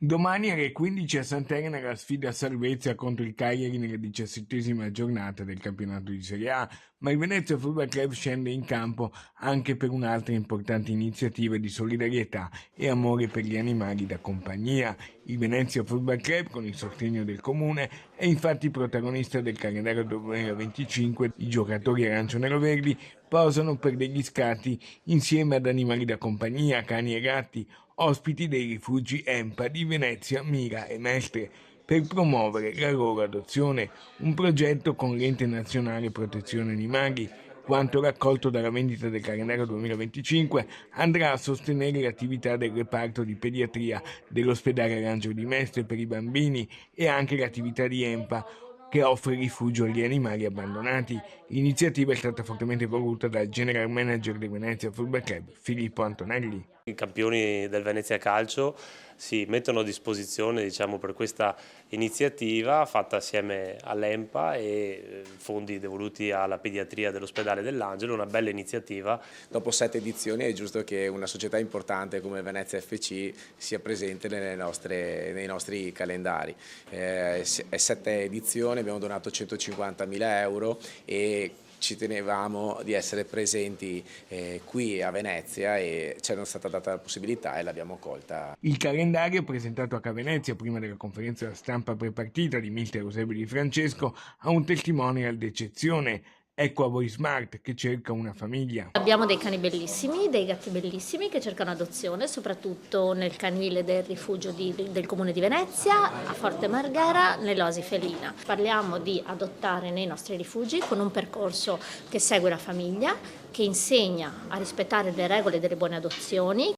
Domani alle 15 a Sant'Elena la sfida a salvezza contro il Cagliari nella 17ª giornata del campionato di Serie A, ma il Venezia Football Club scende in campo anche per un'altra importante iniziativa di solidarietà e amore per gli animali da compagnia. Il Venezia Football Club, con il sostegno del comune, è infatti protagonista del calendario 2025. I giocatori arancio-nero-verdi posano per degli scatti insieme ad animali da compagnia, cani e gatti, ospiti dei rifugi EMPA di Venezia, Mira e Mestre, per promuovere la loro adozione, un progetto con l'Ente Nazionale Protezione Animali. Quanto raccolto dalla vendita del calendario 2025 andrà a sostenere l'attività del reparto di pediatria dell'ospedale Arangelo di Mestre per i bambini e anche l'attività di EMPA che offre rifugio agli animali abbandonati. L'iniziativa è stata fortemente voluta dal general manager del Venezia Football Club, Filippo Antonelli. I campioni del Venezia Calcio si mettono a disposizione, diciamo, per questa iniziativa fatta assieme all'EMPA e fondi devoluti alla pediatria dell'ospedale dell'Angelo, una bella iniziativa. Dopo 7 edizioni è giusto che una società importante come Venezia FC sia presente nei nostri calendari. È 7 edizioni, abbiamo donato 150.000 euro e ci tenevamo di essere presenti qui a Venezia e ci è stata data la possibilità e l'abbiamo colta. Il calendario presentato a Venezia prima della conferenza stampa prepartita di mister Eusebio Di Francesco ha un testimonial d'eccezione. Ecco a voi Smart che cerca una famiglia. Abbiamo dei cani bellissimi, dei gatti bellissimi che cercano adozione, soprattutto nel canile del rifugio del comune di Venezia, a Forte Marghera, nell'Oasi Felina. Parliamo di adottare nei nostri rifugi con un percorso che segue la famiglia, che insegna a rispettare le regole delle buone adozioni.